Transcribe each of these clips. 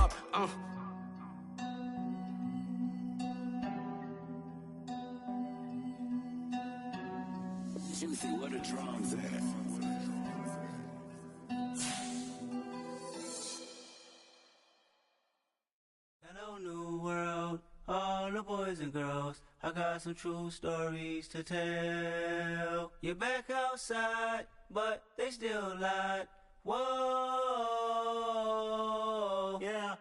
up. Juicy, where the drums at? Hello, new world, all the boys and girls. I got some true stories to tell. You're back outside, but they still lied. Whoa, yeah.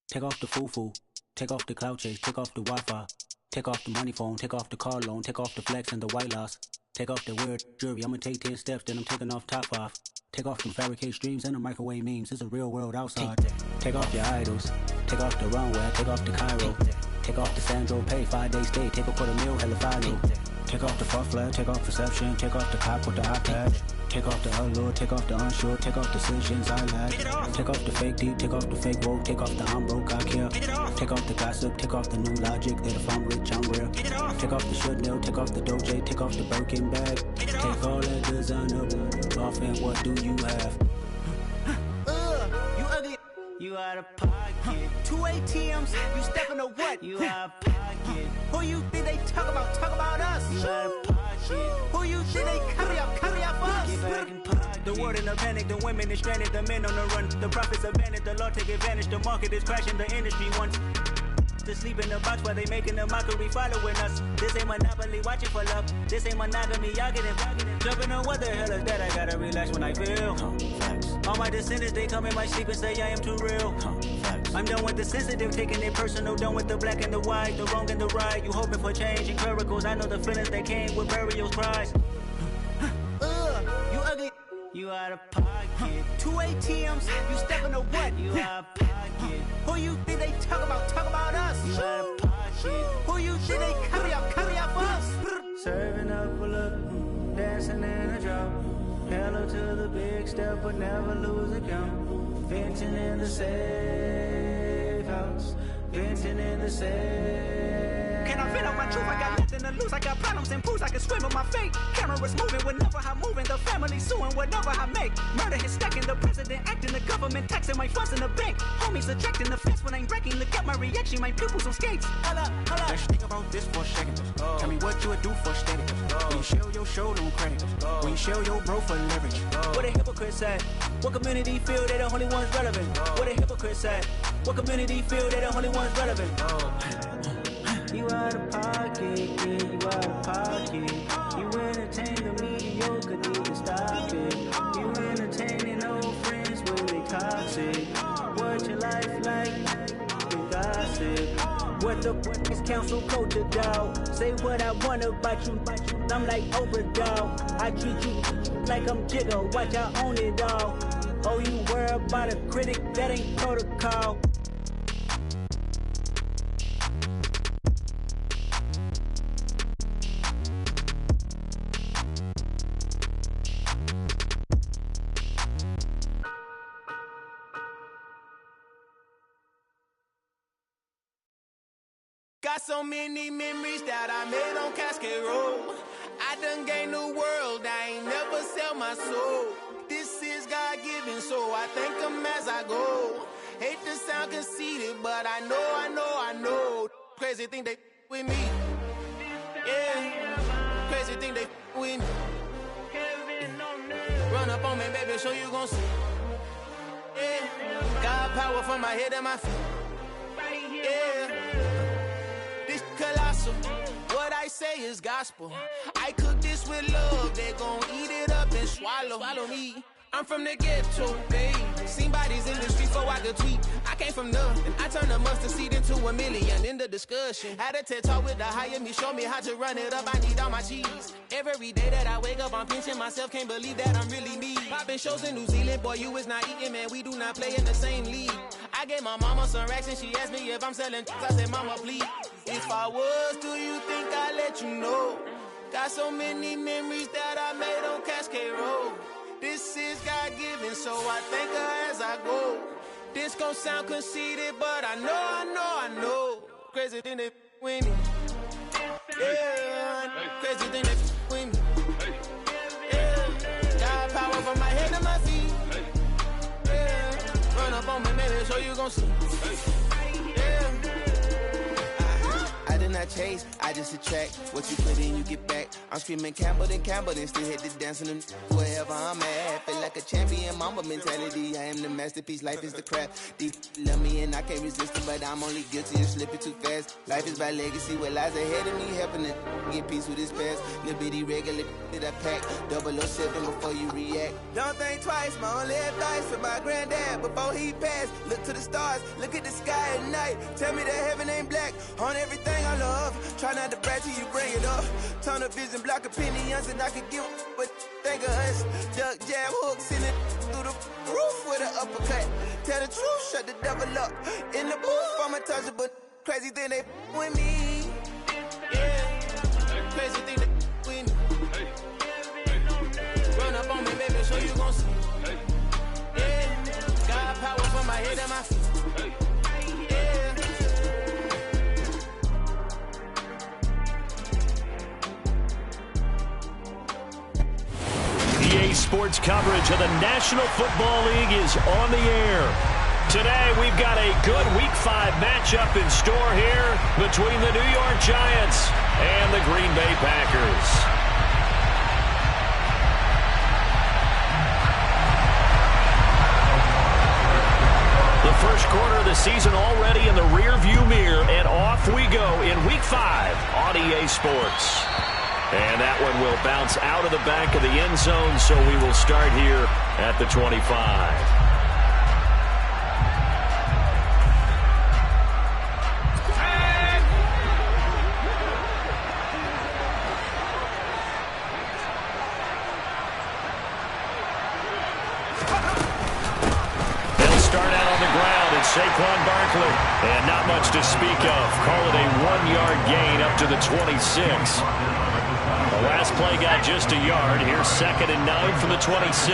Take off the foo-foo, take off the cloud chase, take off the Wi-Fi, take off the money phone, take off the car loan, take off the flex and the white loss. Take off the weird jewelry, I'ma take 10 steps, then I'm taking off top 5. Take off them fabricated streams and the microwave memes, it's a real world outside. Take off your idols, take off the runway, take off the Cairo. Take off the Sandro Pay, 5-day stay, take a $250,000, hella follow. Take off the fuck flag, take off perception, take off the cop with the iPad. Take off the allure, take off the unsure, take off decisions I lack. Take off the fake deep, take off the fake woke, take off the I'm broke, I care. Take off the gossip, take off the new logic that if I'm rich, I'm real. Take off the Chanel, take off the Doja, take off the Birkin bag. Take all that designer off and what do you have? You ugly, you out of pocket. 2 ATMs, you stepping to what? You out of pocket. Who you think they talk about? Talk about us. You out of pocket. Who you think they carry up for us? Get back in pocket. The world in a panic, the women is stranded, the men on the run. The profits abandoned, the law take advantage. The market is crashing, the industry wants to sleep in the box while they making a mockery following us. This ain't Monopoly, watching for love. This ain't monogamy, y'all getting jumping on what the hell is that? I gotta relax when I feel. All my descendants, they come in my sleep and say I am too real. I'm done with the sensitive, taking it personal. Done with the black and the white, the wrong and the right. You hoping for change and miracles. I know the feelings that came with burial cries. You ugly, you out of pocket. 2 ATMs, you stepping to what? You out of pocket. Who you think they talk about? Talk about us. You out of pocket. Who you think they carry up for us? Serving up a look, dancing in a drop. Hello to the big step, but never lose a count. Venting in the safe house. Venting in the safe. Can I vent out my truth? I got nothing to lose. I got problems and pools. I can swim with my fate. Cameras moving whenever I'm moving. The family suing whatever I make. Murder is stacking. The president acting. The government taxing my funds in the bank. Homies ejecting the fence when I'm breaking. Look at my reaction. My pupils on skates. Holla, holla. Let's think about this for a second. Tell me what you would do for static. When you show your show, no credit. When you show your bro for leverage. What a hypocrite said. What community feel they the only ones relevant? What a hypocrite said. What community feel they the only ones relevant? You out of pocket, yeah, you out of pocket. You entertain the mediocre, need to stop it. You entertaining old friends when they toxic. What your life like? You gossip. What the fuck is council culture, dog? Say what I want about you, I'm like overdog. I treat you like I'm Jigga, watch I own it all. Oh, you worry about a critic, that ain't protocol. Got so many memories that I made on Cascade Road. I done gained the world, I ain't never sell my soul. This is God-given, so I thank him as I go. Hate to sound conceited, but I know. Crazy thing they with me. Yeah, crazy thing they with me. Run up on me, baby, so you gon' see. Yeah, got power from my head and my feet. Yeah. Colossal, what I say is gospel. I cook this with love, they gon' eat it up and swallow me. I'm from the ghetto, babe. Seen bodies in the streets so I could tweet. I came from nothing, I turned a mustard seed into a million in the discussion. Had a TED talk with the higher me, show me how to run it up, I need all my cheese. Every day that I wake up, I'm pinching myself, can't believe that I'm really me. Popping shows in New Zealand, boy, you is not eating, man, we do not play in the same league. I gave my mama some racks and she asked me if I'm selling I said, mama, please. If I was, do you think I'd let you know? Got so many memories that I made on Cascade Road. This is God-given, so I thank her as I go. This gon' sound conceited, but I know. Crazy thing they with me. Yeah, crazy thing they with me. Yeah, got power from my head to my feet. Yeah, run up on me, baby, so you gon' see. Yeah. I did not chase, I just attract. What you put in, you get back. I'm screaming Campbell, then still hit the dancing and wherever I'm at. Feel like a champion, mamba mentality. I am the masterpiece, life is the crap. These love me and I can't resist it, but I'm only guilty of slipping too fast. Life is by legacy, what lies ahead of me, helping it get peace with his past. Little bitty regular that I pack, 007 before you react. Don't think twice, my only advice for my granddad before he passed. Look to the stars, look at the sky at night. Tell me that heaven ain't black on everything I love. Try not to brag till you bring it up. Tunnel vision, block opinions, and I can give what think of us. Duck jab hooks in it through the roof with an uppercut. Tell the truth, shut the devil up. In the booth, I'm untouchable. Crazy thing they with me. Yeah, crazy thing they with me. Run up on me, baby, so you gon' see. Yeah, got power from my head and my feet. EA Sports coverage of the National Football League is on the air. Today, we've got a good Week 5 matchup in store here between the New York Giants and the Green Bay Packers. The first quarter of the season already in the rearview mirror, and off we go in Week 5 on EA Sports. And that one will bounce out of the back of the end zone, so we will start here at the 25. Saquon Barkley, and not much to speak of. Call it a 1-yard gain up to the 26. The last play got just a yard. Here's 2nd and 9 from the 26.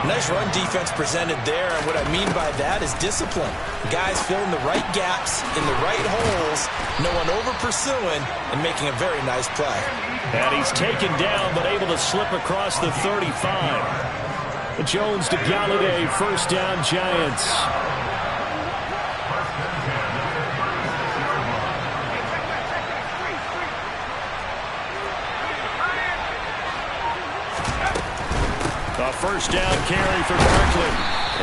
Nice run defense presented there, and what I mean by that is discipline. Guys filling the right gaps in the right holes, no one over-pursuing, and making a very nice play. And he's taken down, but able to slip across the 35. Jones to Galladay, first down Giants. A first down carry for Barkley.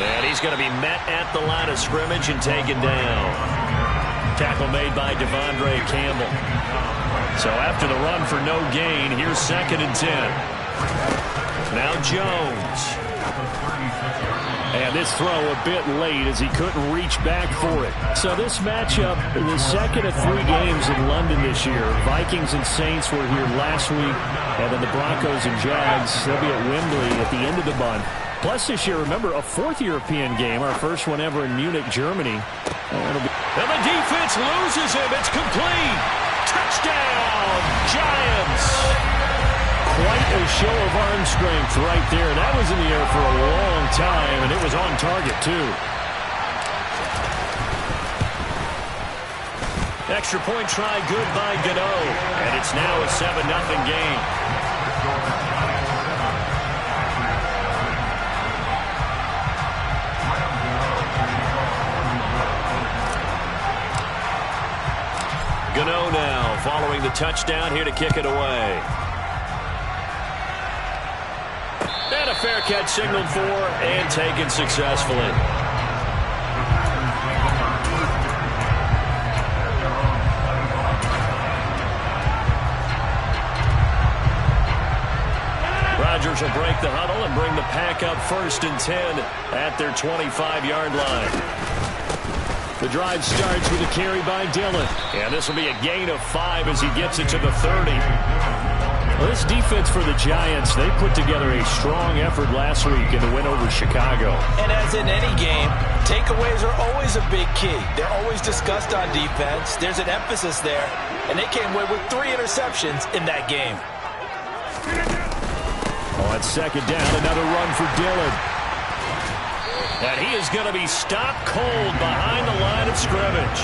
And he's going to be met at the line of scrimmage and taken down. Tackle made by Devondre Campbell. So after the run for no gain, here's 2nd and 10. Now Jones. And this throw a bit late as he couldn't reach back for it. So this matchup, the second of 3 games in London this year. Vikings and Saints were here last week. And then the Broncos and Jags, they'll be at Wembley at the end of the month. Plus this year, remember, a 4th European game, our first one ever in Munich, Germany. And the defense loses him. It's complete. Touchdown, Giants. Quite a show of arm strength right there. That was in the air for a long time, and it was on target, too. Extra point try good by Gano, and it's now a 7-0 game. Gano now following the touchdown here to kick it away. And a fair catch signaled for and taken successfully. Rodgers will break the huddle and bring the pack up 1st and 10 at their 25-yard line. The drive starts with a carry by Dillon. And this will be a gain of 5 as he gets it to the 30. Well, this defense for the Giants, they put together a strong effort last week in the win over Chicago. And as in any game, takeaways are always a big key. They're always discussed on defense. There's an emphasis there. And they came away with 3 interceptions in that game. On 2nd down, another run for Dillon. And he is going to be stopped cold behind the line of scrimmage.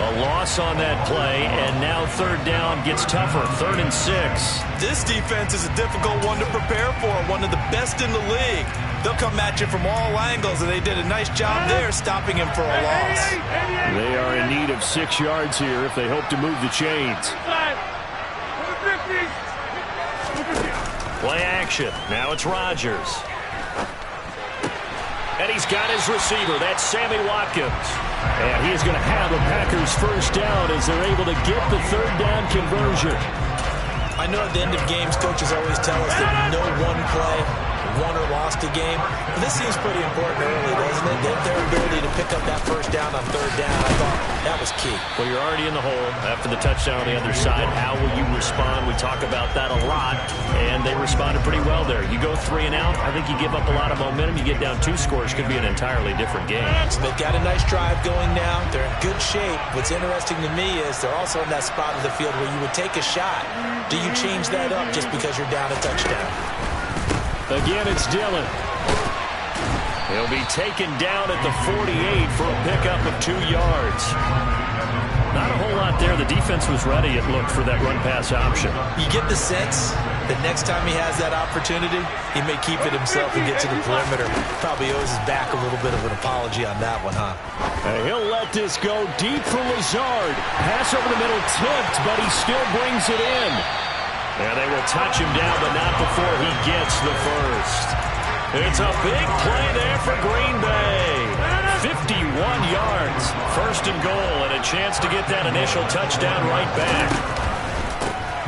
A loss on that play, and now 3rd down gets tougher, 3rd and 6. This defense is a difficult one to prepare for, one of the best in the league. they'll come at you from all angles, and they did a nice job there stopping him for a loss. They are in need of 6 yards here if they hope to move the chains. Play action. Now it's Rodgers. And he's got his receiver. That's Sammy Watkins. And he is going to have a Packers first down as they're able to get the third down conversion. I know at the end of games, coaches always tell us that no one play won or lost a game. But this seems pretty important early, doesn't it? Their ability to pick up that first down on third down, I thought that was key. Well, you're already in the hole after the touchdown on the other side. How will you respond? We talk about that a lot, and they responded pretty well there. You go 3 and out, I think you give up a lot of momentum. You get down 2 scores, could be an entirely different game. So they've got a nice drive going now. They're in good shape. What's interesting to me is they're also in that spot of the field where you would take a shot. Do you change that up just because you're down a touchdown? Again, it's Dillon. He'll be taken down at the 48 for a pickup of 2 yards. Not a whole lot there. The defense was ready, it looked, for that run-pass option. You get the sense that next time he has that opportunity, he may keep it himself and get to the perimeter. Probably owes his back a little bit of an apology on that one, huh? He'll let this go deep for Lazard. Pass over the middle tipped, but he still brings it in. And they will touch him down, but not before he gets the first. It's a big play there for Green Bay. 51 yards, first and goal, and a chance to get that initial touchdown right back.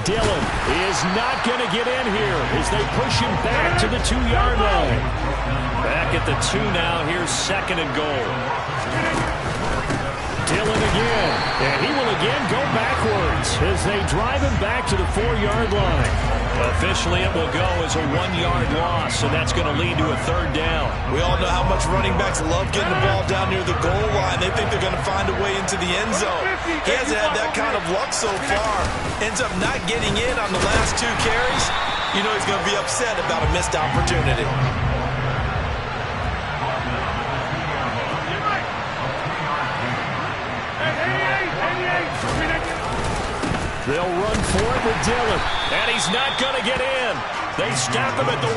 Dillon is not going to get in here as they push him back to the 2-yard line. Back at the 2 now, here's second and goal. Dillon again, and he will again go backwards as they drive him back to the 4-yard line. Officially, it will go as a 1-yard loss, and that's going to lead to a third down. We all know how much running backs love getting the ball down near the goal line. They think they're going to find a way into the end zone. He hasn't had that kind of luck so far. Ends up not getting in on the last 2 carries. You know he's going to be upset about a missed opportunity. They'll run for it with Dillon, and he's not going to get in. They stop him at the 1.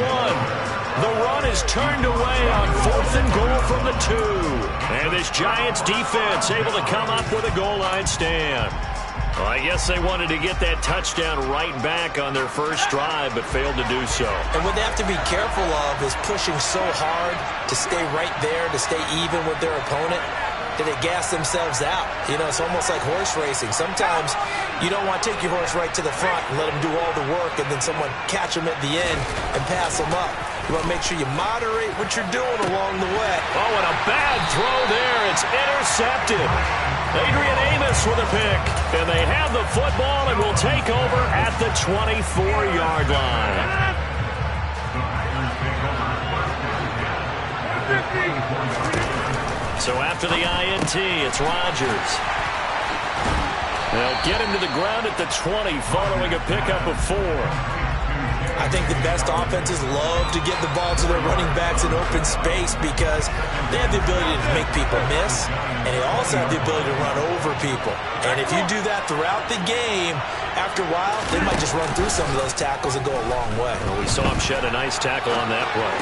The run is turned away on 4th and goal from the 2. And this Giants defense able to come up with a goal line stand. Well, I guess they wanted to get that touchdown right back on their first drive, but failed to do so. And what they have to be careful of is pushing so hard to stay right there, to stay even with their opponent, that they gas themselves out. You know, it's almost like horse racing. Sometimes you don't want to take your horse right to the front and let him do all the work and then someone catch him at the end and pass him up. You want to make sure you moderate what you're doing along the way. Oh, and a bad throw there. It's intercepted. Adrian Amos with a pick. And they have the football and will take over at the 24-yard line. So after the INT, it's Rodgers. They'll get him to the ground at the 20 following a pickup of 4. I think the best offenses love to get the ball to their running backs in open space because they have the ability to make people miss, and they also have the ability to run over people. And if you do that throughout the game, after a while, they might just run through some of those tackles and go a long way. Well, we saw him shed a nice tackle on that play.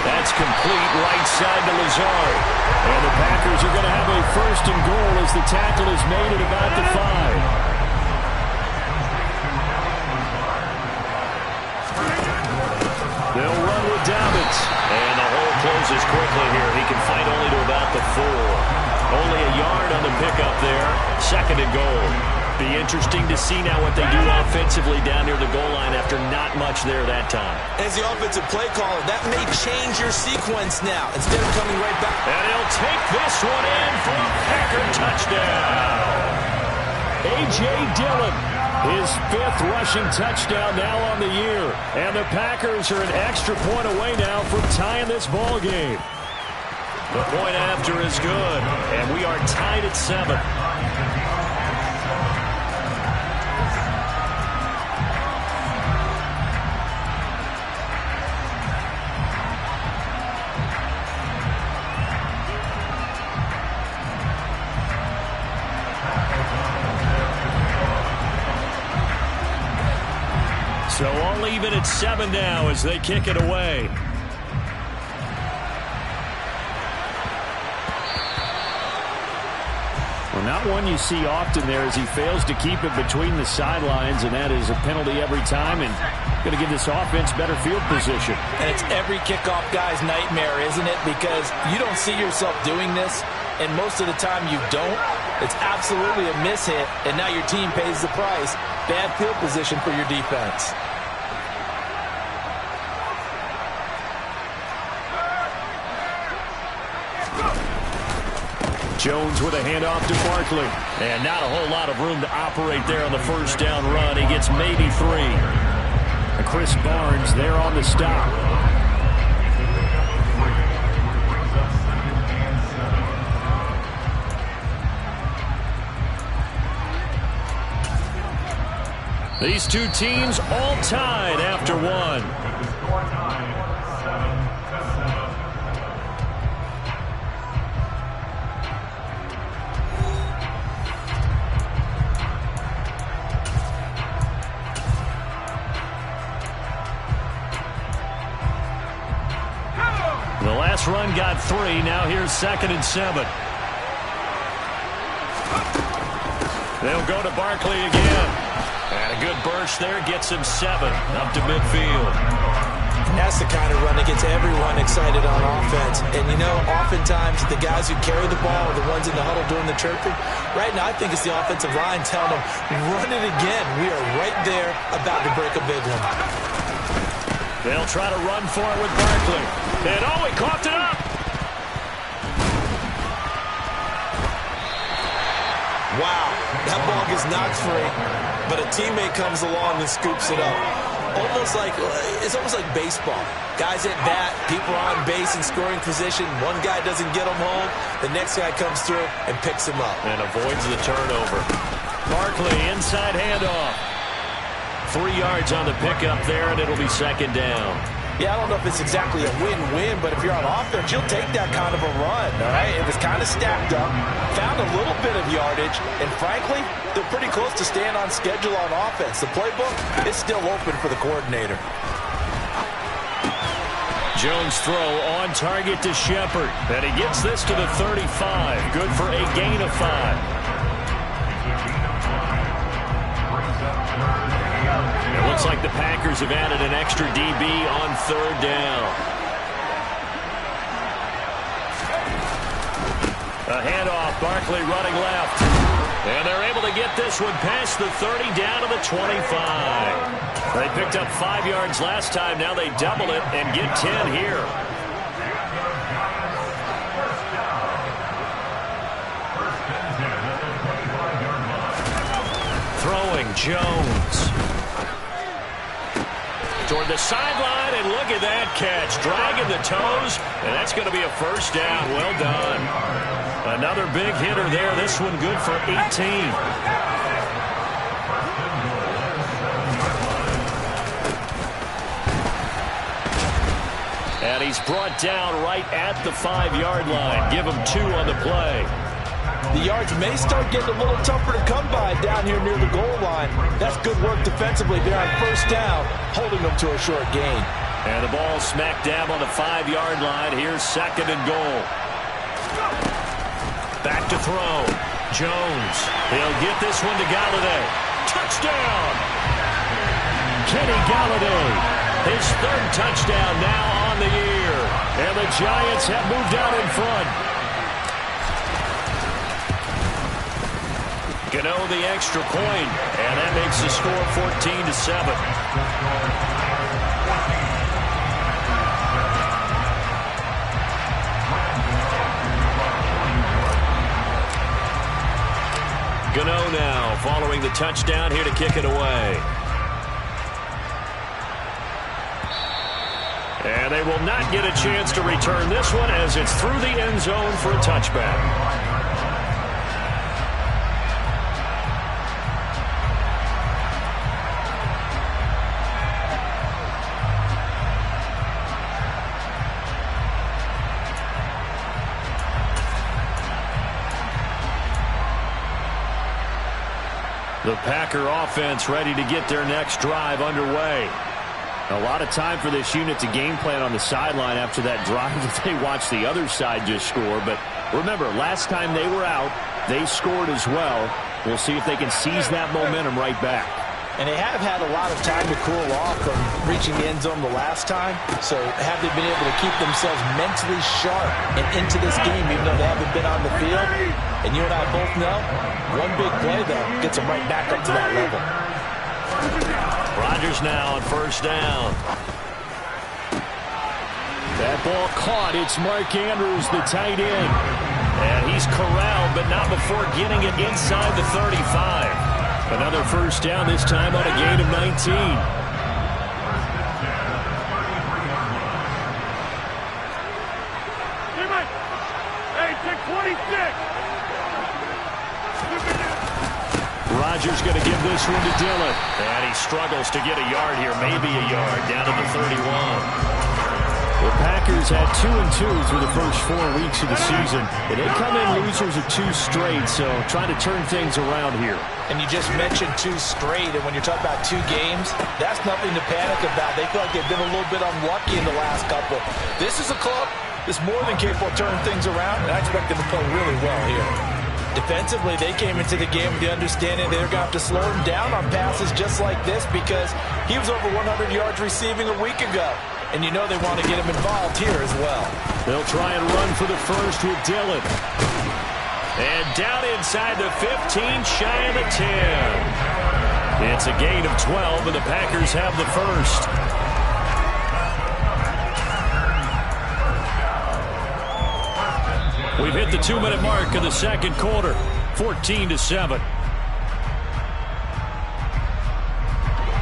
That's complete right side to Lazard. And the Packers are going to have a first and goal as the tackle is made at about the 5. They'll run with Dobbins. And the hole closes quickly here. He can fight only to about the 4. Only a yard on the pickup there. Second and goal. Be interesting to see now what they do offensively down near the goal line after not much there that time. As the offensive play caller, that may change your sequence now instead of coming right back. And he'll take this one in for a Packer touchdown. A.J. Dillon, his 5th rushing touchdown now on the year. And the Packers are an extra point away now from tying this ball game. The point after is good, and we are tied at 7. So all even at 7 now as they kick it away. Well, not one you see often there as he fails to keep it between the sidelines, and that is a penalty every time and going to give this offense better field position. And it's every kickoff guy's nightmare, isn't it? Because you don't see yourself doing this, and most of the time you don't. It's absolutely a mishit, and now your team pays the price. Bad field position for your defense. Jones with a handoff to Barkley. And not a whole lot of room to operate there on the first down run. He gets maybe 3. And Chris Barnes there on the stop. These two teams all tied after one. The last run got 3. Now here's 2nd and 7. They'll go to Barkley again. And a good burst there gets him 7 up to midfield. That's the kind of run that gets everyone excited on offense. And, you know, oftentimes the guys who carry the ball are the ones in the huddle doing the chirping. Right now, I think it's the offensive line telling them, run it again. We are right there about to break a big one. They'll try to run for it with Barkley. And, oh, he coughed it up. Wow, that ball gets knocked free, but a teammate comes along and scoops it up. It's almost like baseball. Guys at bat, people are on base in scoring position. One guy doesn't get them home. The next guy comes through and picks him up. And avoids the turnover. Barkley, inside handoff. 3 yards on the pickup there, and it'll be 2nd down. Yeah, I don't know if it's exactly a win-win, but if you're on offense, you'll take that kind of a run, all right? It was kind of stacked up, found a little bit of yardage, and frankly, they're pretty close to staying on schedule on offense. The playbook is still open for the coordinator. Jones throw on target to Shepard, and he gets this to the 35. Good for a gain of 5. It looks like the Packers have added an extra DB on 3rd down. A handoff, Barkley running left. And they're able to get this one past the 30 down to the 25. They picked up 5 yards last time. Now they double it and get 10 here. Throwing Jones. Toward the sideline, and look at that catch. Dragging the toes, and that's going to be a 1st down. Well done. Another big hitter there. This one good for 18. And he's brought down right at the 5-yard line. Give him 2 on the play. The yards may start getting a little tougher to come by down here near the goal line. That's good work defensively there on 1st down, holding them to a short gain. And the ball smack dab on the 5-yard line. Here's 2nd and goal. Back to throw. Jones. He'll get this one to Galladay. Touchdown! Kenny Galladay. His 3rd touchdown now on the year. And the Giants have moved out in front. Gano the extra point, and that makes the score 14-7. Gano now following the touchdown here to kick it away. And they will not get a chance to return this one as it's through the end zone for a touchback. The Packer offense ready to get their next drive underway. A lot of time for this unit to game plan on the sideline after that drive that they watched the other side just score, but Remember, last time they were out, they scored as well. We'll see if they can seize that momentum right back. And they have had a lot of time to cool off from reaching the end zone the last time. So have they been able to keep themselves mentally sharp and into this game even though they haven't been on the field? And you and I both know, one big play, though, gets them right back up to that level. Rodgers now on first down. That ball caught. It's Mark Andrews, the tight end. And he's corralled, but not before getting it inside the 35. Another first down, this time on a gain of 19. Hey, take 26. Rodgers going to give this one to Dillon. And he struggles to get a yard here, maybe a yard, down to the 31. The Packers had 2-2 through the first 4 weeks of the season. And they come in losers of 2 straight, so trying to turn things around here. And you just mentioned 2 straight, and when you're talking about 2 games, that's nothing to panic about. They feel like they've been a little bit unlucky in the last couple. This is a club that's more than capable of turning things around, and I expect them to play really well here. Defensively, they came into the game with the understanding they're going to have to slow him down on passes just like this because he was over 100 yards receiving a week ago. And you know they want to get him involved here as well. They'll try and run for the first with Dillon. And down inside the 15, shy of the 10. It's a gain of 12, and the Packers have the first. We've hit the 2-minute mark of the second quarter, 14-7.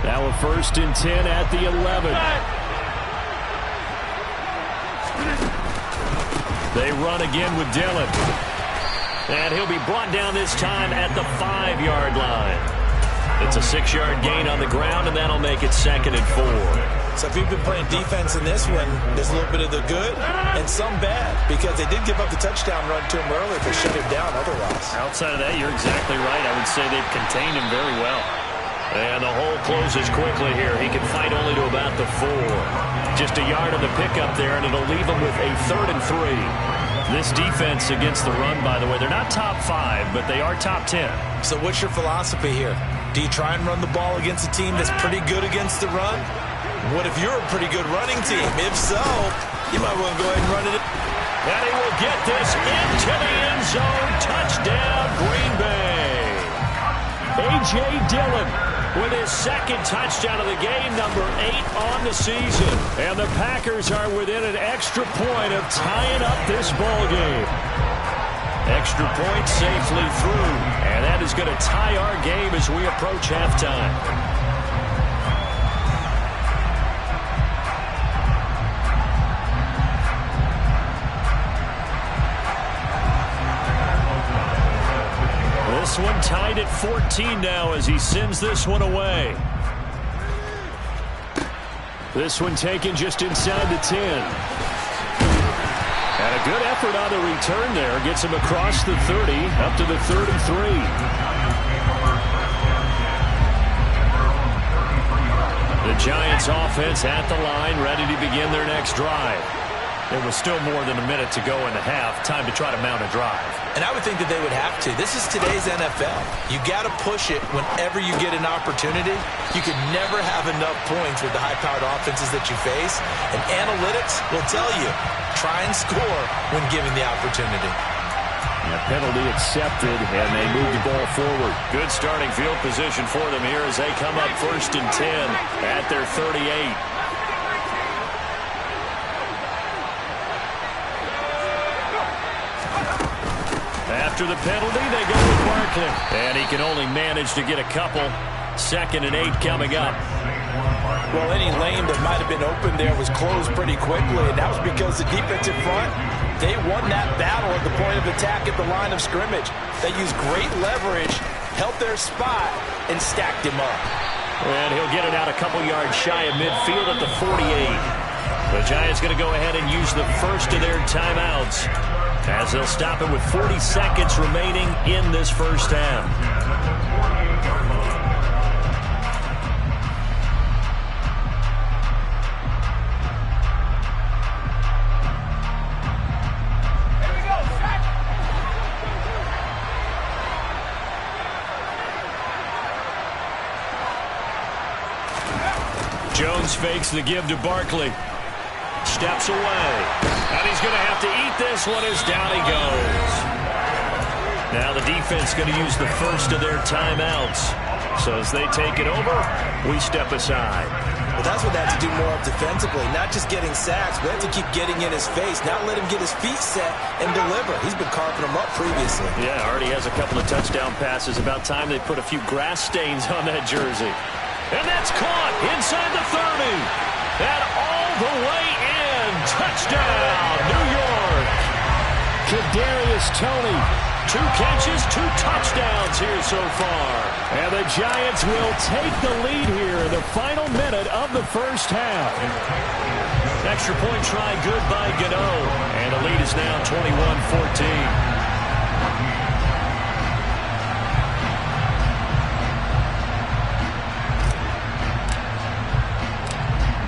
Now a 1st and 10 at the 11. They run again with Dillon. And he'll be brought down this time at the 5-yard line. It's a 6-yard gain on the ground, and that'll make it 2nd and 4. So if you've been playing defense in this one, there's a little bit of the good and some bad because they did give up the touchdown run to him earlier to shut him down otherwise. Outside of that, you're exactly right. I would say they've contained him very well. And the hole closes quickly here. He can fight only to about the 4. Just a yard on the pickup there, and it'll leave him with a 3rd and 3. This defense against the run, by the way, they're not top 5, but they are top 10. So what's your philosophy here? Do you try and run the ball against a team that's pretty good against the run? What if you're a pretty good running team? If so, you might want to go ahead and run it. And he will get this into the end zone. Touchdown, Green Bay. A.J. Dillon with his 2nd touchdown of the game, number 8 on the season. And the Packers are within an extra point of tying up this ball game. Extra point safely through. And that is going to tie our game as we approach halftime. This one tied at 14 now as he sends this one away. This one taken just inside the 10. And a good effort on the return there. Gets him across the 30, up to the 33. The Giants offense at the line, ready to begin their next drive. There was still more than a minute to go in the half. Time to try to mount a drive. And I would think that they would have to. This is today's NFL. You got to push it whenever you get an opportunity. You could never have enough points with the high-powered offenses that you face. And analytics will tell you, try and score when given the opportunity. A penalty accepted, and they move the ball forward. Good starting field position for them here as they come up 1st and 10 at their 38. After the penalty, they go with Barkley. And he can only manage to get a couple. 2nd and 8 coming up. Well, any lane that might have been open there was closed pretty quickly, and that was because the defensive front, they won that battle at the point of attack at the line of scrimmage. They used great leverage, held their spot, and stacked him up. And he'll get it out a couple yards shy of midfield at the 48. The Giants going to go ahead and use the first of their timeouts, as they'll stop it with 40 seconds remaining in this first half. Jones fakes the give to Barkley. Steps away. And he's going to have to eat this one as down he goes. Now the defense going to use the first of their timeouts. So as they take it over, we step aside. Well, that's what they have to do more of defensively, not just getting sacks, but have to keep getting in his face, not let him get his feet set and deliver. He's been carving them up previously. Yeah, already has a couple of touchdown passes. About time they put a few grass stains on that jersey. And that's caught inside the 30. And all the way in. Touchdown, New York. Kadarius Toney. 2 catches, 2 touchdowns here so far. And the Giants will take the lead here in the final minute of the first half. Extra point try good by Gano. And the lead is now 21-14.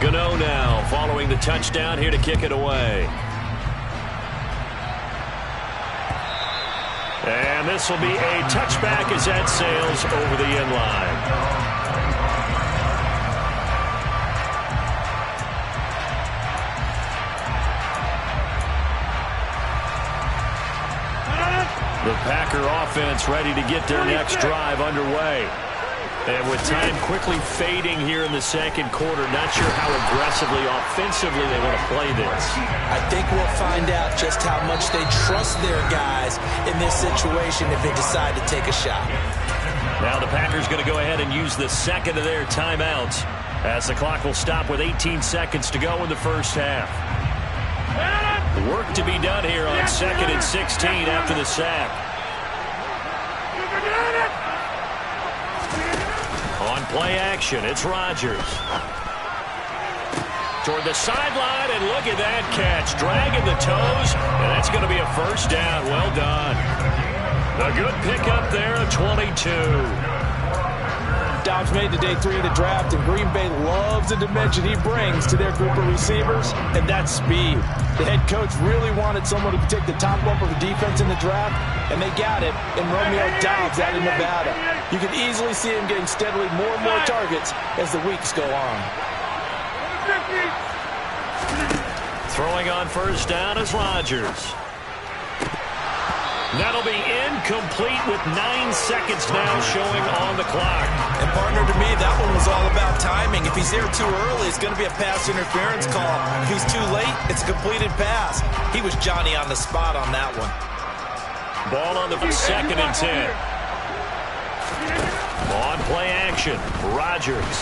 Gano now following the touchdown here to kick it away. And this will be a touchback as that sails over the end line. The Packer offense ready to get their next drive underway. And with time quickly fading here in the second quarter, not sure how aggressively, offensively they want to play this. I think we'll find out just how much they trust their guys in this situation if they decide to take a shot. Now the Packers going to go ahead and use the second of their timeouts as the clock will stop with 18 seconds to go in the first half. Work to be done here on 2nd and 16 after the sack. On play action, it's Rodgers. Toward the sideline, and look at that catch. Dragging the toes, and that's going to be a first down. Well done. A good pickup there of 22. Dobbs made the day 3 of the draft, and Green Bay loves the dimension he brings to their group of receivers, and that's speed. The head coach really wanted someone who could take the top bump of the defense in the draft, and they got it in Romeo Doubs out of Nevada. You can easily see him getting steadily more and more targets as the weeks go on. Throwing on first down is Rodgers. That'll be incomplete with 9 seconds now showing on the clock. And partner, to me, that one was all about timing. If he's there too early, it's going to be a pass interference call. If he's too late, it's a completed pass. He was Johnny on the spot on that one. Ball on the 2nd and 10. On play action, Rodgers.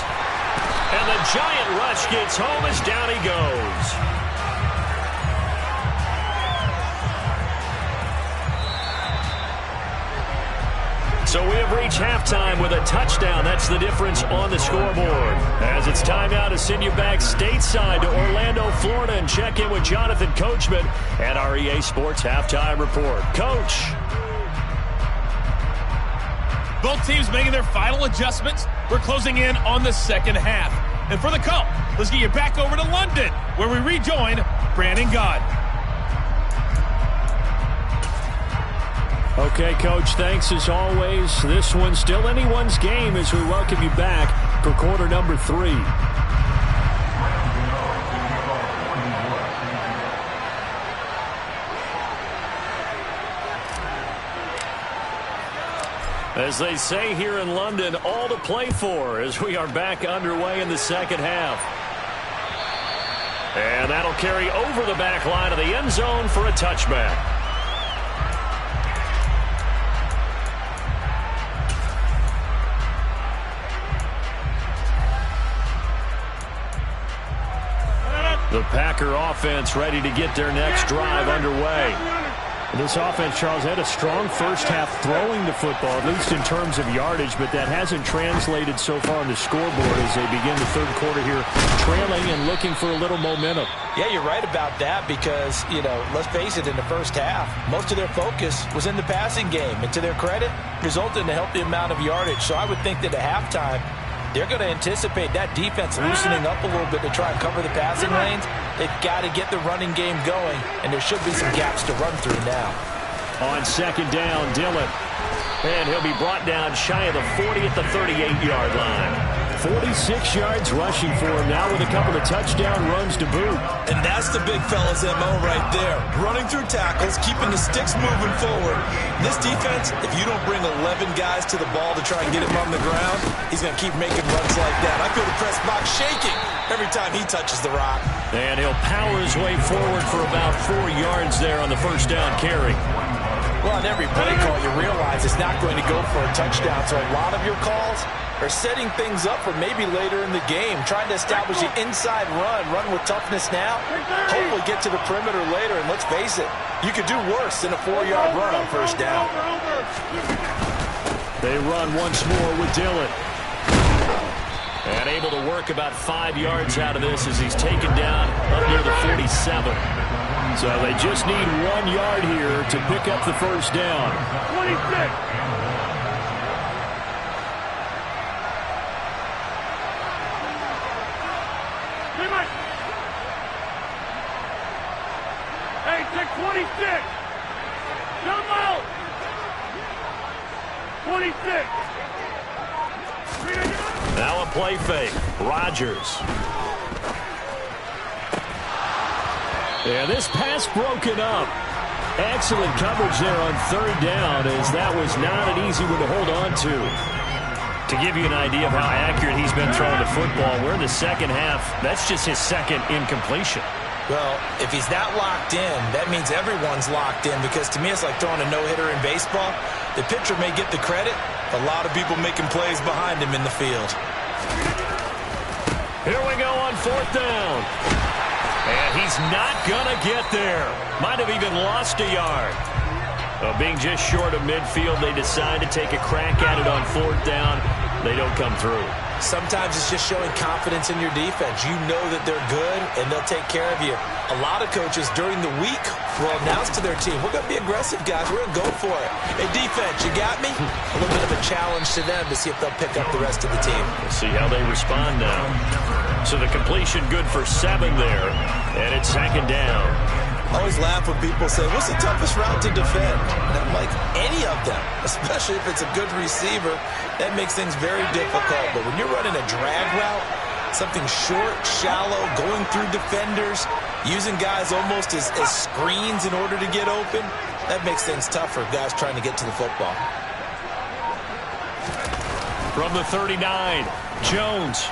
And the giant rush gets home as down he goes. So we have reached halftime with a touchdown. That's the difference on the scoreboard. As it's time now to send you back stateside to Orlando, Florida, and check in with Jonathan Coachman at our EA Sports Halftime Report. Coach. Both teams making their final adjustments. We're closing in on the second half. And for the call, let's get you back over to London, where we rejoin Brandon Gaudin. Okay, Coach, thanks as always. This one's still anyone's game as we welcome you back for quarter number 3. As they say here in London, all to play for as we are back underway in the second half. And that'll carry over the back line of the end zone for a touchback. The Packer offense ready to get their next drive underway. This offense, Charles, had a strong first half throwing the football, at least in terms of yardage, but that hasn't translated so far on the scoreboard as they begin the third quarter here, trailing and looking for a little momentum. Yeah, you're right about that because, let's face it, in the first half, most of their focus was in the passing game. And to their credit, resulted in a healthy amount of yardage. So I would think that at halftime, they're going to anticipate that defense loosening up a little bit to try and cover the passing lanes. They've got to get the running game going, and there should be some gaps to run through now. On second down, Dillon. And he'll be brought down shy of the 40 at the 38-yard line. 46 yards rushing for him now with a couple of touchdown runs to boot. And that's the big fella's MO right there. Running through tackles, keeping the sticks moving forward. This defense, if you don't bring 11 guys to the ball to try and get him on the ground, he's going to keep making runs like that. I feel the press box shaking every time he touches the rock. And he'll power his way forward for about 4 yards there on the first down carry. Well, on every play call, you realize it's not going to go for a touchdown. So a lot of your calls are setting things up for maybe later in the game, trying to establish an inside run with toughness now, hopefully get to the perimeter later. And let's face it, you could do worse than a 4-yard run on first down. They run once more with Dillon. And able to work about 5 yards out of this as he's taken down up near the 47. So they just need 1 yard here to pick up the first down. 26. Hey, take 26. Come out. 26. Now a play fake. Rodgers. And this pass broken up. Excellent coverage there on third down, as that was not an easy one to hold on to. To give you an idea of how accurate he's been throwing the football, we're in the second half. That's just his second incompletion. Well, if he's that locked in, that means everyone's locked in, because to me it's like throwing a no-hitter in baseball. The pitcher may get the credit, a lot of people making plays behind him in the field. Here we go on fourth down. And he's not going to get there. Might have even lost a yard. Being just short of midfield, they decide to take a crack at it on fourth down. They don't come through. Sometimes it's just showing confidence in your defense. You know that they're good, and they'll take care of you. A lot of coaches during the week will announce to their team, we're going to be aggressive, guys. We're going to go for it. Hey, defense, you got me? A little bit of a challenge to them to see if they'll pick up the rest of the team. We'll see how they respond now. So the completion good for 7 there, and it's second down. I always laugh when people say, what's the toughest route to defend? And I'm like, any of them, especially if it's a good receiver. That makes things very difficult. But when you're running a drag route, something short, shallow, going through defenders, using guys almost as screens in order to get open, that makes things tough for guys trying to get to the football. From the 39, Jones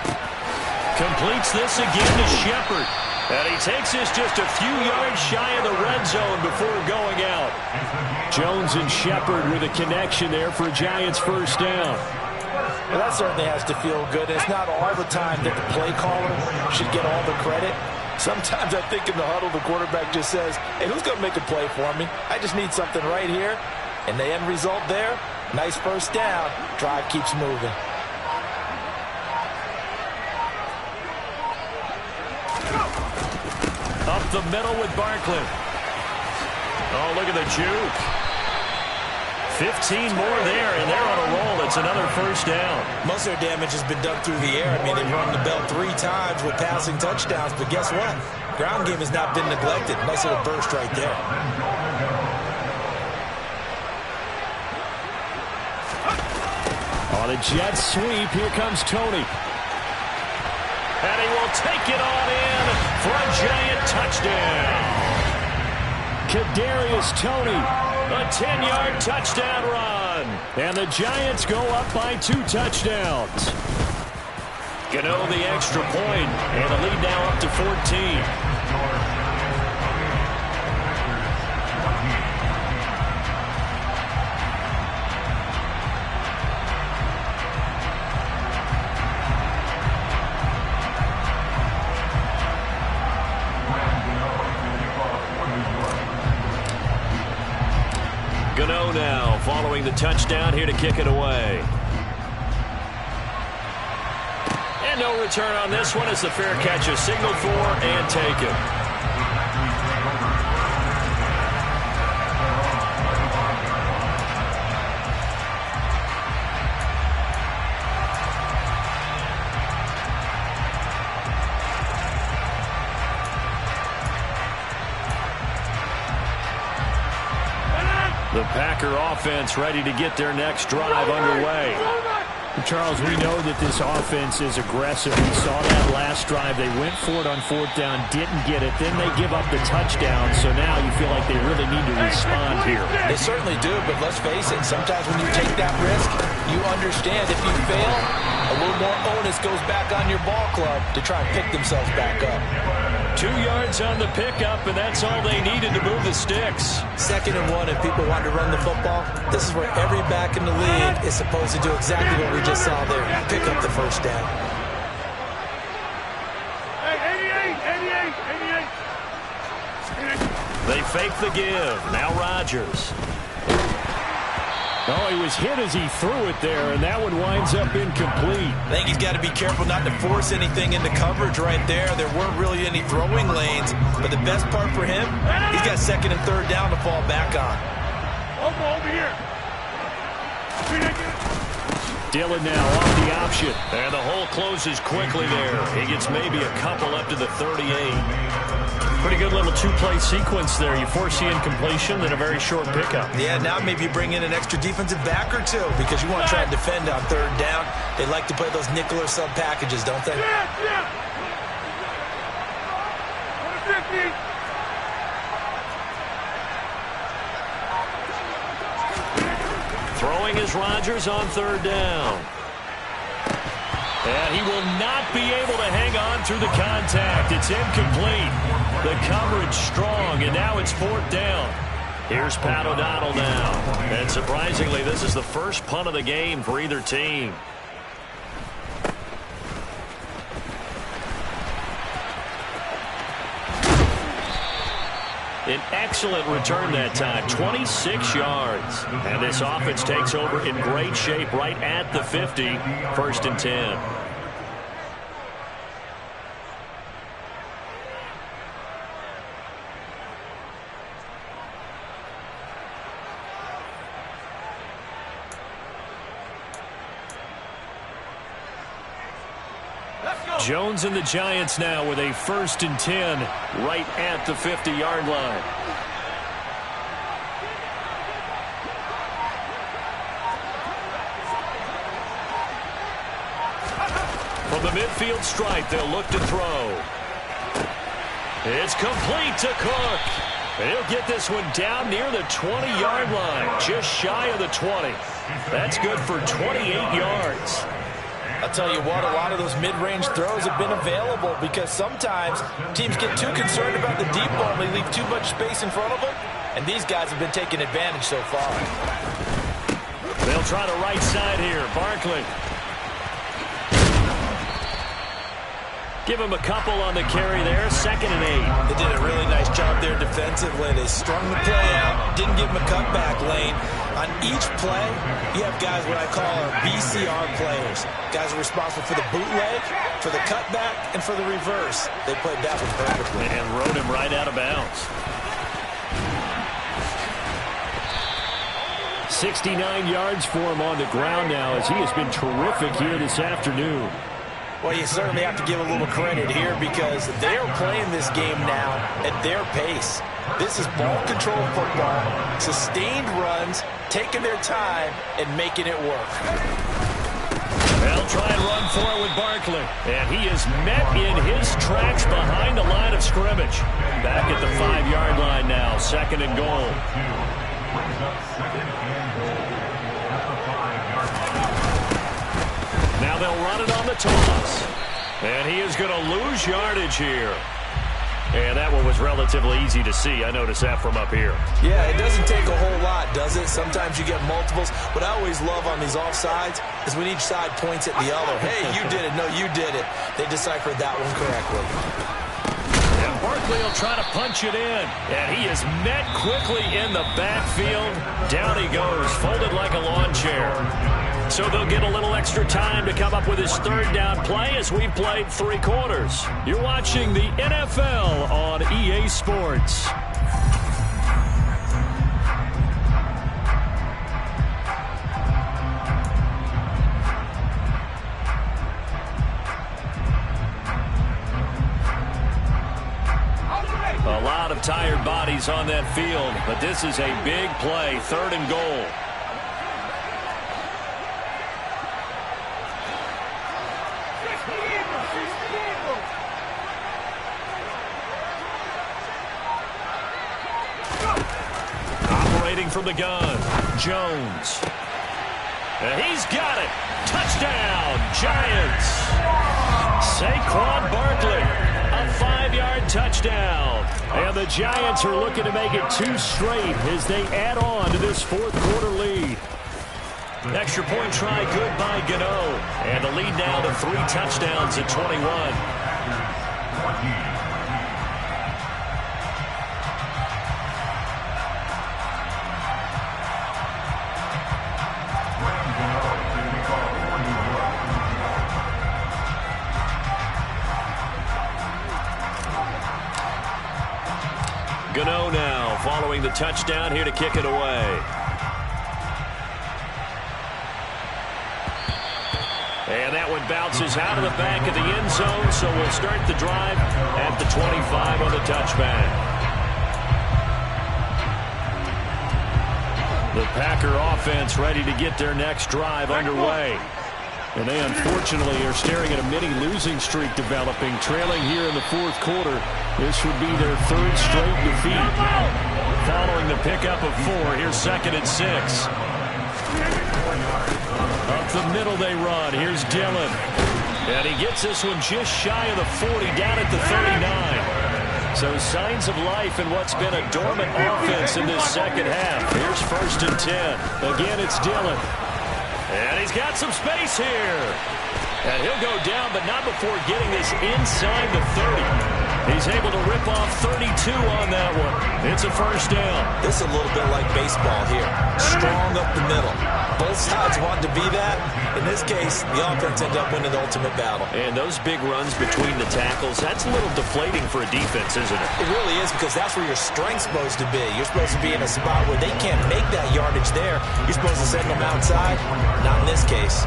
completes this again to Shepard. And he takes this just a few yards shy of the red zone before going out. Jones and Shepard with a connection there for Giants first down. Well, that certainly has to feel good. It's not all the time that the play caller should get all the credit. Sometimes I think in the huddle, the quarterback just says, hey, who's going to make a play for me? I just need something right here. And the end result there, nice first down. Drive keeps moving. Up the middle with Barkley. Oh, look at the juke. 15 more there, and they're on a roll. It's another first down. Most of their damage has been done through the air. I mean, they've rung the bell 3 times with passing touchdowns, but guess what? Ground game has not been neglected. Nice little burst right there. On a jet sweep, here comes Tony. And he will take it on in for a Giant touchdown. Kadarius Toney, a 10-yard touchdown run. And the Giants go up by 2 touchdowns. Gano the extra point, and the lead now up to 14. Gano now following the touchdown here to kick it away. And no return on this one as the fair catch is signaled for and taken. The Packer offense ready to get their next drive underway. Charles, we know that this offense is aggressive. We saw that last drive. They went for it on 4th down, didn't get it. Then they give up the touchdown. So now you feel like they really need to respond here. They certainly do, but let's face it. Sometimes when you take that risk, you understand if you fail, a little more onus goes back on your ball club to try and pick themselves back up. 2 yards on the pickup, and that's all they needed to move the sticks. 2nd and 1, if people want to run the football, this is where every back in the league is supposed to do exactly what we just saw there. Pick up the 1st down. Hey, 88. They fake the give. Now Rodgers. Oh, he was hit as he threw it there, and that one winds up incomplete. I think he's got to be careful not to force anything into coverage right there. There weren't really any throwing lanes, but the best part for him, he's got 2nd and 3rd down to fall back on. Over here. Dillon now off the option. And the hole closes quickly there. He gets maybe a couple up to the 38. Pretty good little 2-play sequence there. You force the incompletion, then a very short pickup. Yeah, now maybe you bring in an extra defensive back or two because you want to try and defend on 3rd down. They like to play those nickel or sub packages, don't they? Yeah. Throwing is Rodgers on 3rd down. And he will not be able to hang on through the contact. It's incomplete. The coverage strong, and now it's 4th down. Here's Pat O'Donnell now. And surprisingly, this is the first punt of the game for either team. An excellent return that time, 26 yards. And this offense takes over in great shape right at the 50, 1st and 10. Jones and the Giants now with a 1st and 10 right at the 50-yard line. From the midfield stripe, they'll look to throw. It's complete to Cook. He'll get this one down near the 20-yard line, just shy of the 20. That's good for 28 yards. I'll tell you what, a lot of those mid-range throws have been available because sometimes teams get too concerned about the deep ball and they leave too much space in front of them, and these guys have been taking advantage so far. They'll try the right side here. Barkley. Give him a couple on the carry there. 2nd and 8. They did a really nice job there defensively. They strung the play out, didn't give him a cutback lane. On each play, you have guys what I call our BCR players. Guys are responsible for the bootleg, for the cutback, and for the reverse. They played that one perfectly. And rode him right out of bounds. 69 yards for him on the ground now as he has been terrific here this afternoon. Well, you certainly have to give a little credit here because they are playing this game now at their pace. This is ball control football, sustained runs, taking their time, and making it work. They'll try and run for it with Barkley. And he is met in his tracks behind the line of scrimmage. Back at the 5-yard line now, 2nd and goal. Now they'll run it on the toss. And he is going to lose yardage here. And that one was relatively easy to see. I noticed that from up here. Yeah, it doesn't take a whole lot, does it? Sometimes you get multiples. What I always love on these offsides is when each side points at the other. Hey, you did it. No, you did it. They deciphered that one correctly. And Barkley will try to punch it in. And he is met quickly in the backfield. Down he goes, folded like a lawn chair. So they'll get a little extra time to come up with his 3rd down play as we've played 3 quarters. You're watching the NFL on EA Sports. A lot of tired bodies on that field, but this is a big play, 3rd and goal. Operating from the gun, Jones. And he's got it. Touchdown, Giants. Saquon Barkley, a 5-yard touchdown. And the Giants are looking to make it 2 straight as they add on to this fourth-quarter lead. Extra point try good by Gano. And the lead now to 3 touchdowns at 21. Gano now following the touchdown here to kick it away. And that one bounces out of the back of the end zone, so we'll start the drive at the 25 on the touchback. The Packer offense ready to get their next drive underway. And they unfortunately are staring at a mini losing streak developing, trailing here in the fourth quarter. This would be their 3rd straight defeat. Following the pickup of 4, here's 2nd and 6. Up the middle they run. Here's Dillon. And he gets this one just shy of the 40, down at the 39. So signs of life in what's been a dormant offense in this second half. Here's 1st and 10. Again, it's Dillon. And he's got some space here. And he'll go down, but not before getting this inside the 30. He's able to rip off 32 on that one. It's a 1st down. This is a little bit like baseball here. Strong up the middle. Both sides want to be that. In this case, the offense ended up winning the ultimate battle. And those big runs between the tackles, that's a little deflating for a defense, isn't it? It really is, because that's where your strength's supposed to be. You're supposed to be in a spot where they can't make that yardage there. You're supposed to send them outside. Not in this case.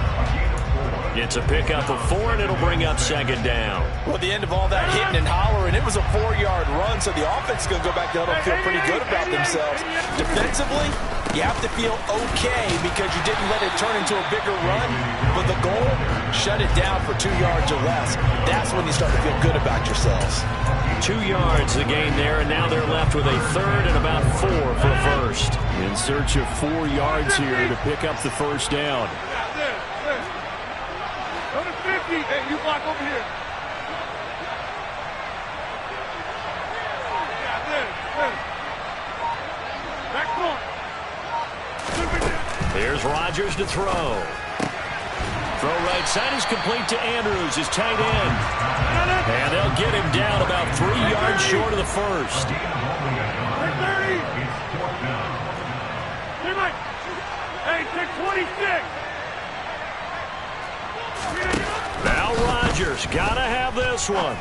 It's a pickup of 4, and it'll bring up 2nd down. Well, at the end of all that hitting and hollering, it was a 4-yard run, so the offense is going to go back to huddle and feel pretty good about themselves. Defensively, you have to feel okay because you didn't let it turn into a bigger run, but the goal, shut it down for 2 yards or less. That's when you start to feel good about yourselves. 2 yards the gain there, and now they're left with a 3rd and about 4 for a 1st. In search of 4 yards here to pick up the 1st down. Hey, you block over here. Yeah, there. Back corner. Here's Rodgers to throw. Throw right side is complete to Andrews, his tight end. And they'll get him down about 3 yards short of the 1st. 30. Hey, take 26. Now Rodgers, gotta have this one.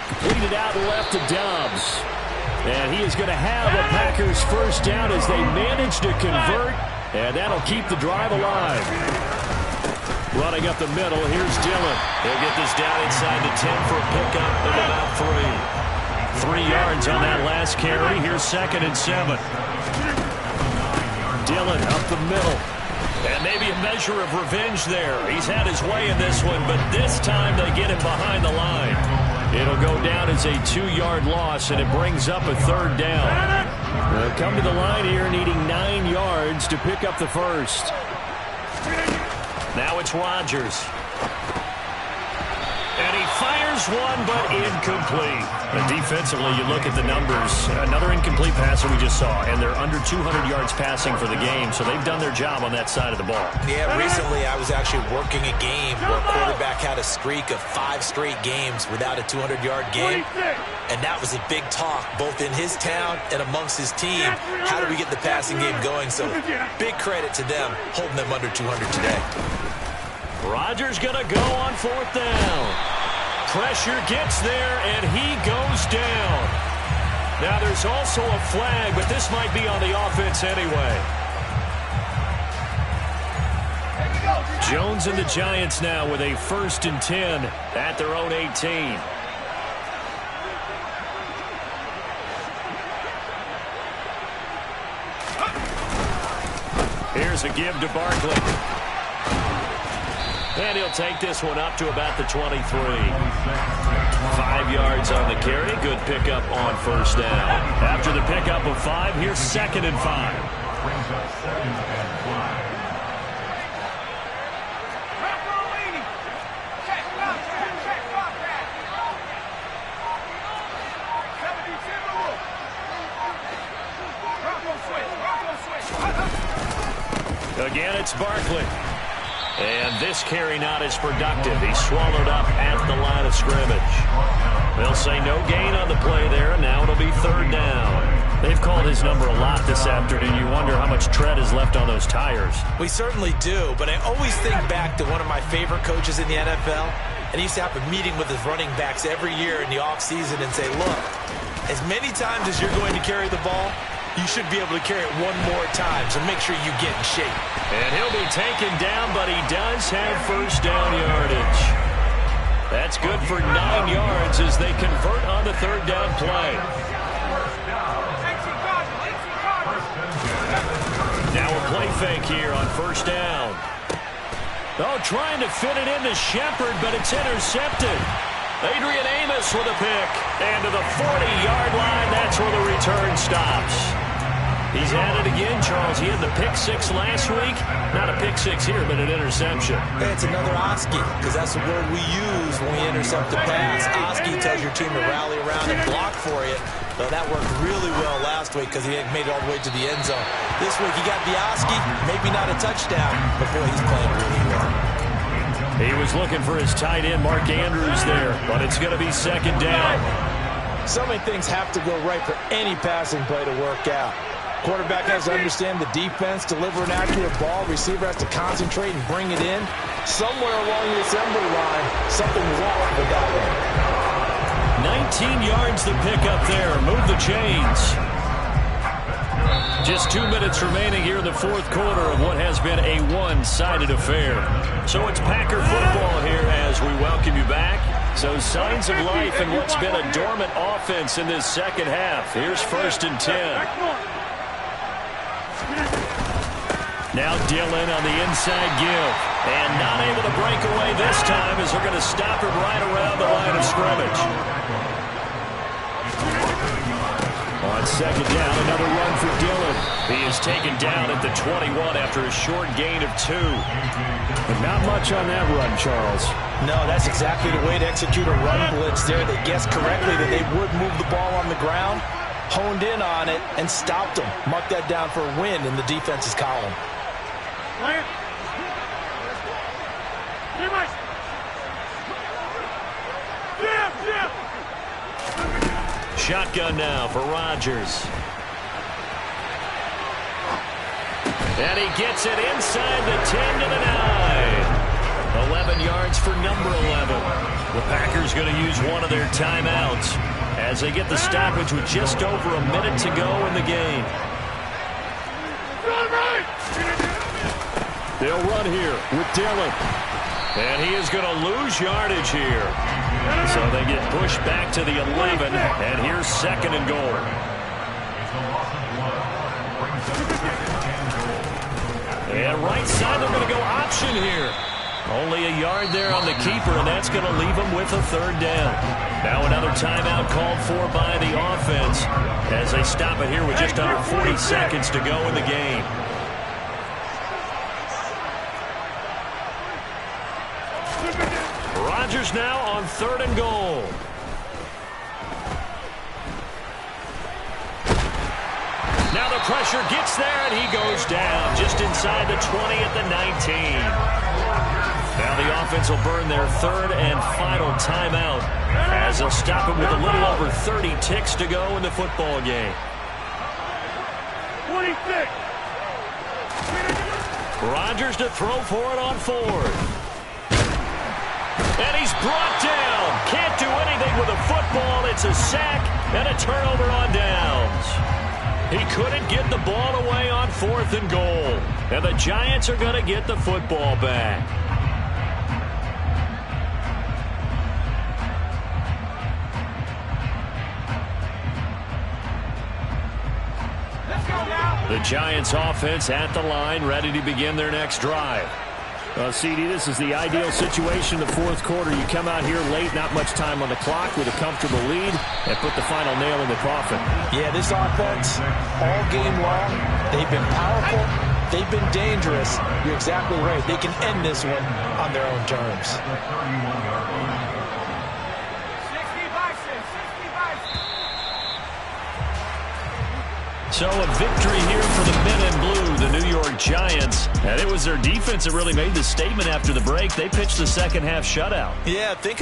Completed out left to Dobbs. And he is going to have a Packers 1st down as they manage to convert. And that'll keep the drive alive. Running up the middle, here's Dillon. He'll get this down inside the 10 for a pickup of about 3. 3 yards on that last carry. Here's 2nd and 7. Dillon up the middle. And maybe a measure of revenge there. He's had his way in this one, but this time they get him behind the line. It'll go down as a 2-yard loss, and it brings up a 3rd down. They'll come to the line here needing 9 yards to pick up the 1st. Now it's Rodgers. And he fires one, but incomplete. But defensively, you look at the numbers. Another incomplete pass that we just saw, and they're under 200 yards passing for the game, so they've done their job on that side of the ball. Yeah, recently I was actually working a game where a quarterback had a streak of 5 straight games without a 200-yard game. And that was a big talk, both in his town and amongst his team. How do we get the passing game going? So big credit to them holding them under 200 today. Rodgers going to go on 4th down. Pressure gets there, and he goes down. Now, there's also a flag, but this might be on the offense anyway. Jones and the Giants now with a 1st and 10 at their own 18. Here's a give to Barkley. And he'll take this one up to about the 23. 5 yards on the carry. Good pickup on first down. After the pickup of 5, here's 2nd and 5. Again, it's Barkley. And this carry not as productive. He's swallowed up at the line of scrimmage. They'll say no gain on the play there, and now it'll be 3rd down. They've called his number a lot this afternoon. You wonder how much tread is left on those tires. We certainly do, but I always think back to one of my favorite coaches in the NFL, and he used to have a meeting with his running backs every year in the offseason and say, look, as many times as you're going to carry the ball, you should be able to carry it one more time, so make sure you get in shape. And he'll be taken down, but he does have first down yardage. That's good for 9 yards as they convert on the 3rd down play. Now a play fake here on first down. Oh, trying to fit it into Shepard, but it's intercepted. Adrian Amos with a pick. And to the 40-yard line, that's where the return stops. He's at it again, Charles. He had the pick 6 last week. Not a pick 6 here, but an interception. Hey, it's another Oski, because that's the word we use when we intercept the pass. Oski tells your team to rally around and block for you. But that worked really well last week because he had made it all the way to the end zone. This week he got the Oski, maybe not a touchdown, but boy, he's playing really well. He was looking for his tight end, Mark Andrews, there, but it's going to be 2nd down. So many things have to go right for any passing play to work out. Quarterback has to understand the defense, deliver an accurate ball. Receiver has to concentrate and bring it in. Somewhere along the assembly line, something's off with that one. 19 yards to pick up there. Move the chains. Just 2 minutes remaining here in the 4th quarter of what has been a one-sided affair. So it's Packer football here as we welcome you back. So signs of life in what's been a dormant offense in this 2nd half. Here's 1st and 10. Now Dillon on the inside give. And not able to break away this time as they're going to stop him right around the line of scrimmage. On 2nd down, another run for Dillon. He is taken down at the 21 after a short gain of 2. But not much on that run, Charles. No, that's exactly the way to execute a run blitz there. They guessed correctly that they would move the ball on the ground, honed in on it, and stopped them. Marked that down for a win in the defense's column. Shotgun now for Rodgers. And he gets it inside the 10 to the 9. 11 yards for number 11. The Packers going to use one of their timeouts as they get the stoppage with just over a minute to go in the game. They'll run here with Dillon. And he is going to lose yardage here. So they get pushed back to the 11, and here's 2nd and goal. And right side, they're going to go option here. Only a yard there on the keeper, and that's going to leave them with a 3rd down. Now another timeout called for by the offense as they stop it here with just under 40 seconds to go in the game. Rodgers now on 3rd and goal. Now the pressure gets there, and he goes down just inside the 20 at the 19. Now the offense will burn their 3rd and final timeout as they'll stop it with a little over 30 ticks to go in the football game. 26. Rodgers to throw for it on 4th. And he's brought down. Can't do anything with a football. It's a sack and a turnover on downs. He couldn't get the ball away on 4th and goal. And the Giants are going to get the football back. The Giants offense at the line, ready to begin their next drive. Well, CD, this is the ideal situation in the fourth quarter. You come out here late, not much time on the clock with a comfortable lead, and put the final nail in the coffin. Yeah, this offense, all game long, they've been powerful, they've been dangerous. You're exactly right. They can end this one on their own terms. So a victory here for the men in blue, the New York Giants. And it was their defense that really made the statement after the break. They pitched the second half shutout. Yeah, think